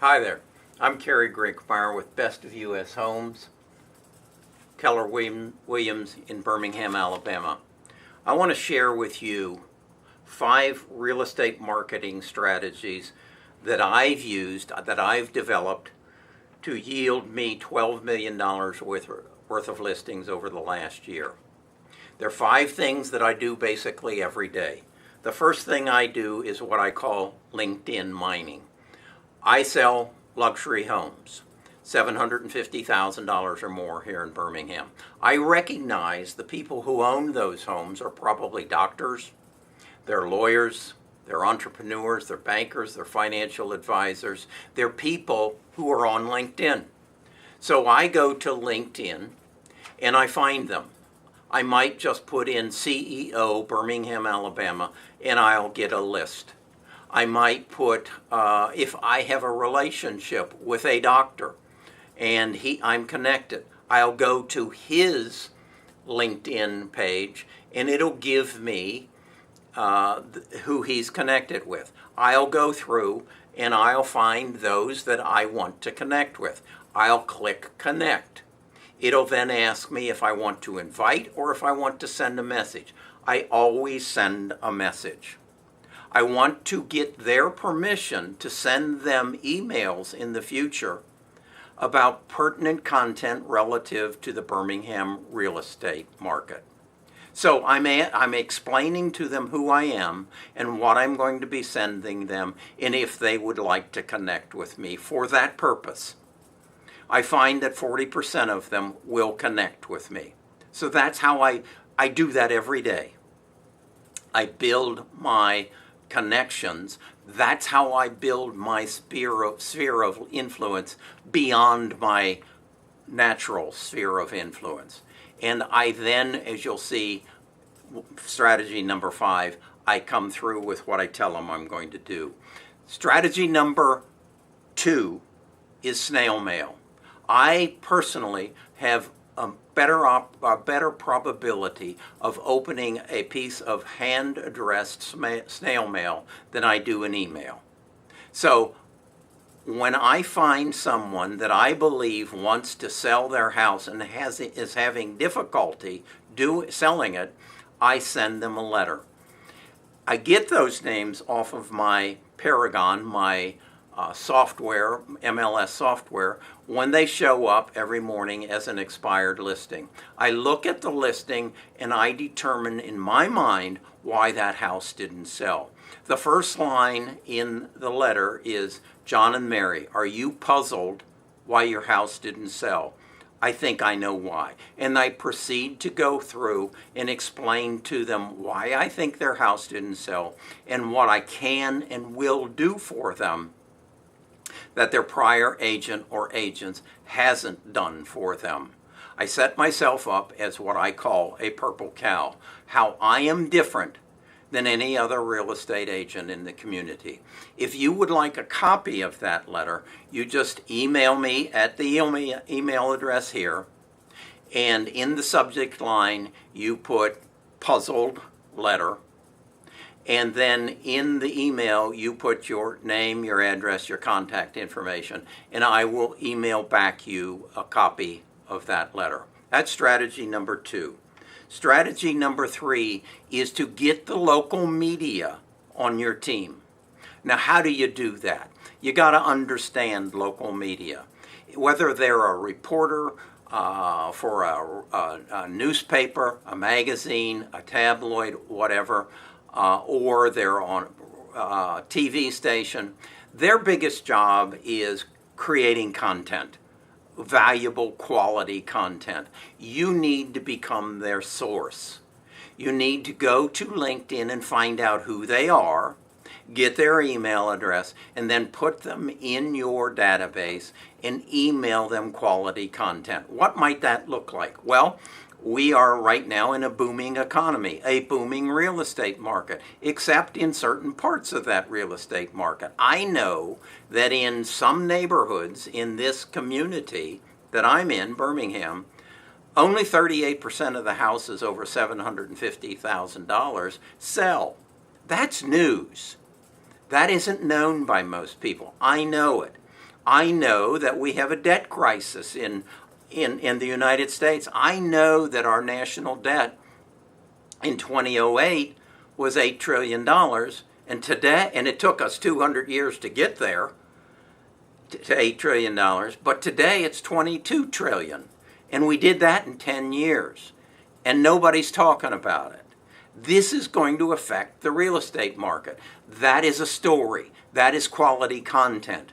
Hi there, I'm Kerry Grinkmeyer with Best of U.S. Homes, Keller Williams in Birmingham, Alabama. I want to share with you 5 real estate marketing strategies that I've used, that I've developed to yield me $12 million worth of listings over the last year. There are 5 things that I do basically every day. The first thing I do is what I call LinkedIn mining. I sell luxury homes, $750,000 or more here in Birmingham. I recognize the people who own those homes are probably doctors, they're lawyers, they're entrepreneurs, they're bankers, they're financial advisors, they're people who are on LinkedIn. So I go to LinkedIn and I find them. I might just put in CEO Birmingham, Alabama, and I'll get a list. I might put, if I have a relationship with a doctor and I'm connected, I'll go to his LinkedIn page and it'll give me who he's connected with. I'll go through and I'll find those that I want to connect with. I'll click connect. It'll then ask me if I want to invite or if I want to send a message. I always send a message. I want to get their permission to send them emails in the future about pertinent content relative to the Birmingham real estate market. So I'm explaining to them who I am and what I'm going to be sending them and if they would like to connect with me for that purpose. I find that 40% of them will connect with me. So that's how I do that every day. I build my connections. That's how I build my sphere of influence beyond my natural sphere of influence. And I then, as you'll see, strategy number 5, I come through with what I tell them I'm going to do. Strategy number 2 is snail mail. I personally have a better probability of opening a piece of hand-addressed snail mail than I do an email. So when I find someone that I believe wants to sell their house and is having difficulty selling it, I send them a letter. I get those names off of my Paragon, my software, MLS software, when they show up every morning as an expired listing. I look at the listing and I determine in my mind why that house didn't sell. The first line in the letter is, John and Mary, are you puzzled why your house didn't sell? I think I know why. And I proceed to go through and explain to them why I think their house didn't sell and what I can and will do for them that their prior agent or agents hasn't done for them. I set myself up as what I call a purple cow, how I am different than any other real estate agent in the community. If you would like a copy of that letter, you just email me at the email address here, and in the subject line you put puzzled letter, and then in the email you put your name, your address, your contact information, and I will email back you a copy of that letter. That's strategy number 2. Strategy number 3 is to get the local media on your team. Now, how do you do that? You got to understand local media. Whether they're a reporter for a newspaper, a magazine, a tabloid, whatever, or they're on a TV station, their biggest job is creating content. Valuable quality content. You need to become their source. You need to go to LinkedIn and find out who they are, get their email address, and then put them in your database and email them quality content. What might that look like? Well, we are right now in a booming economy, a booming real estate market, except in certain parts of that real estate market. I know that in some neighborhoods in this community that I'm in, Birmingham, only 38% of the houses over $750,000 sell. That's news. That isn't known by most people. I know it. I know that we have a debt crisis in the United States. I know that our national debt in 2008 was $8 trillion, and today, and it took us 200 years to get there, to $8 trillion, but today it's 22 trillion. And we did that in 10 years. And nobody's talking about it. This is going to affect the real estate market. That is a story. That is quality content.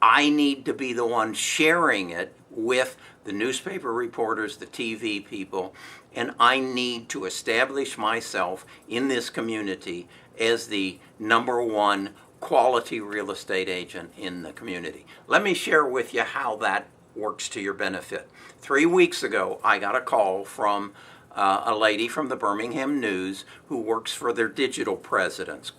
I need to be the one sharing it with the newspaper reporters, the TV people, and I need to establish myself in this community as the #1 quality real estate agent in the community. Let me share with you how that works to your benefit. 3 weeks ago, I got a call from a lady from the Birmingham News who works for their digital presence.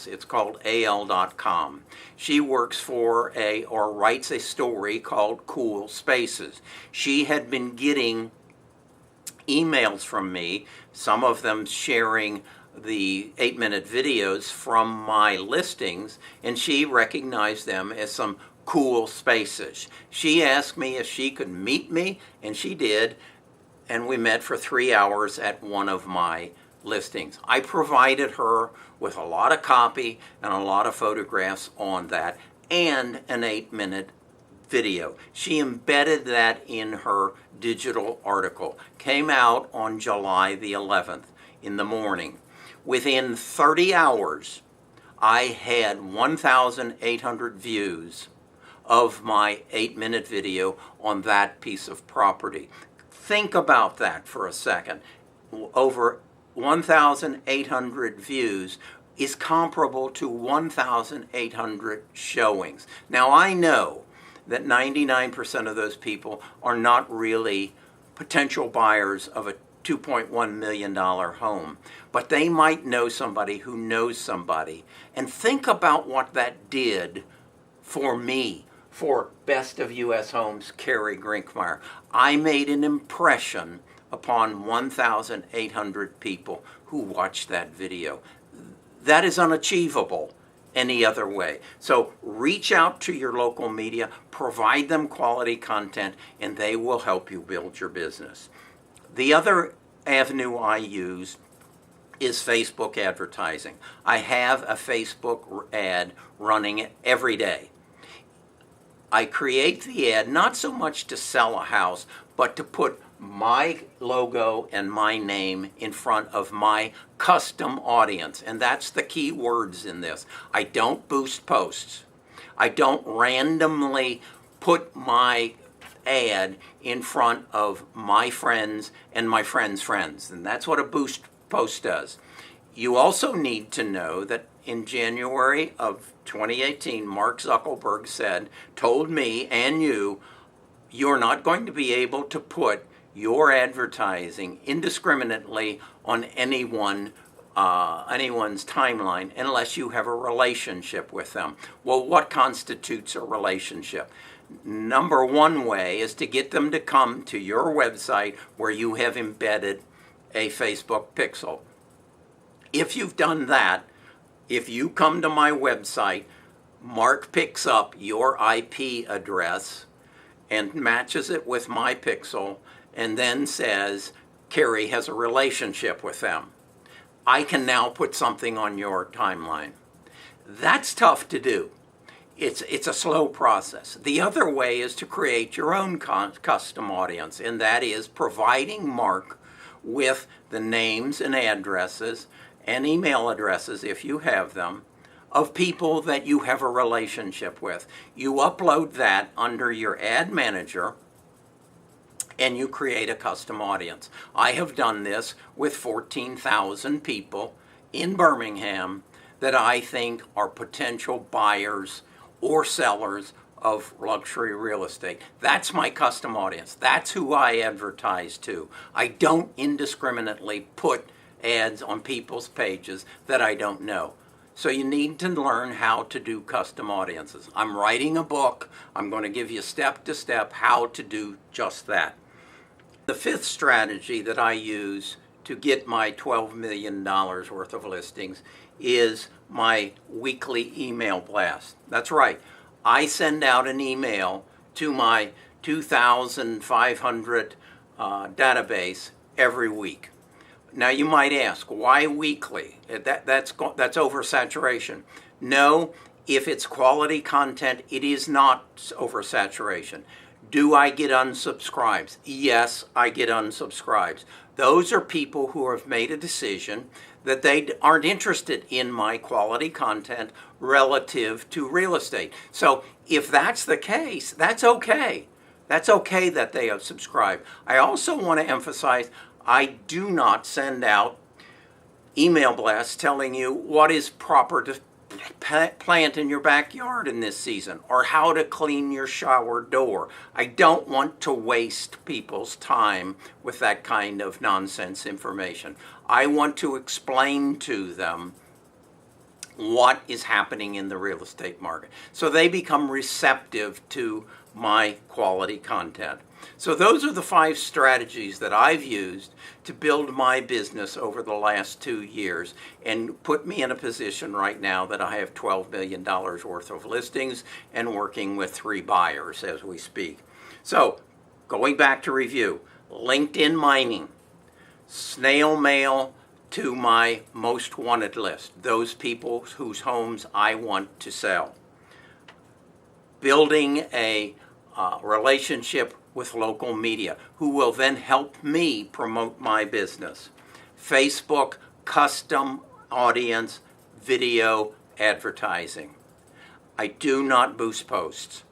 It's called AL.com. She works for or writes a story called Cool Spaces. She had been getting emails from me, some of them sharing the 8-minute videos from my listings, and she recognized them as some cool spaces. She asked me if she could meet me, and she did, and we met for 3 hours at one of my listings. I provided her with a lot of copy and a lot of photographs on that and an 8-minute video. She embedded that in her digital article. Came out on July the 11th in the morning. Within 30 hours, I had 1,800 views of my 8-minute video on that piece of property. Think about that for a second. Over 1,800 views is comparable to 1,800 showings. Now, I know that 99% of those people are not really potential buyers of a $2.1 million home, but they might know somebody who knows somebody. And think about what that did for me, for Best of U.S. Homes, Kerry Grinkmeyer. I made an impression upon 1,800 people who watched that video. That is unachievable any other way. So reach out to your local media, provide them quality content, and they will help you build your business. The other avenue I use is Facebook advertising. I have a Facebook ad running every day. I create the ad not so much to sell a house, but to put my logo and my name in front of my custom audience. And that's the key words in this. I don't boost posts. I don't randomly put my ad in front of my friends and my friends' friends. And that's what a boost post does. You also need to know that in January of 2018, Mark Zuckerberg told me and you're not going to be able to put your advertising indiscriminately on anyone's timeline unless you have a relationship with them. Well, what constitutes a relationship? #1 way is to get them to come to your website where you have embedded a Facebook pixel. If you've done that, if you come to my website, Mark picks up your IP address and matches it with my pixel and then says, Kerry has a relationship with them. I can now put something on your timeline. That's tough to do. It's a slow process. The other way is to create your own custom audience, and that is providing Mark with the names and addresses and email addresses, if you have them, of people that you have a relationship with. You upload that under your ad manager and you create a custom audience. I have done this with 14,000 people in Birmingham that I think are potential buyers or sellers of luxury real estate. That's my custom audience. That's who I advertise to. I don't indiscriminately put ads on people's pages that I don't know. So you need to learn how to do custom audiences. I'm writing a book. I'm going to give you step to step how to do just that. The fifth strategy that I use to get my $12 million worth of listings is my weekly email blast. That's right. I send out an email to my 2,500 database every week. Now you might ask, why weekly? That's oversaturation. No, if it's quality content, it is not oversaturation. Do I get unsubscribes? Yes, I get unsubscribes. Those are people who have made a decision that they aren't interested in my quality content relative to real estate. So if that's the case, that's okay. That's okay that they have subscribed. I also want to emphasize, I do not send out email blasts telling you what is proper to plant in your backyard in this season or how to clean your shower door. I don't want to waste people's time with that kind of nonsense information. I want to explain to them what is happening in the real estate market so they become receptive to my quality content. So those are the 5 strategies that I've used to build my business over the last 2 years and put me in a position right now that I have $12 million worth of listings and working with 3 buyers as we speak. So going back to review, LinkedIn mining, snail mail to my most wanted list, those people whose homes I want to sell. Building a relationship with local media who will then help me promote my business. Facebook, custom audience, video advertising. I do not boost posts.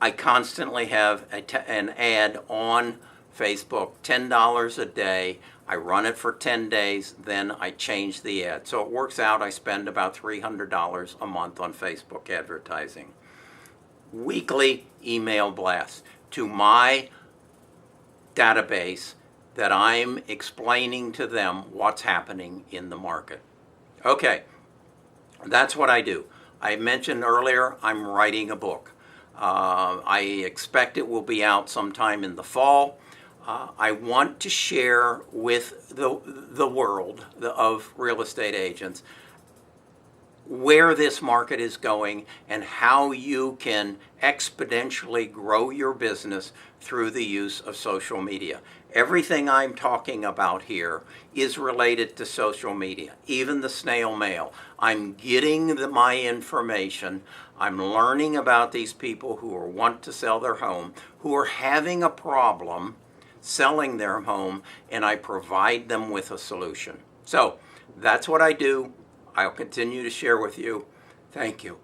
I constantly have an ad on Facebook, $10 a day. I run it for 10 days, then I change the ad. So it works out, I spend about $300 a month on Facebook advertising. Weekly email blasts to my database that I'm explaining to them what's happening in the market. Okay, that's what I do. I mentioned earlier I'm writing a book. I expect it will be out sometime in the fall. I want to share with the world of real estate agents where this market is going and how you can exponentially grow your business through the use of social media. Everything I'm talking about here is related to social media, even the snail mail. I'm getting my information. I'm learning about these people who want to sell their home, who are having a problem selling their home, and I provide them with a solution. So that's what I do. I'll continue to share with you. Thank you.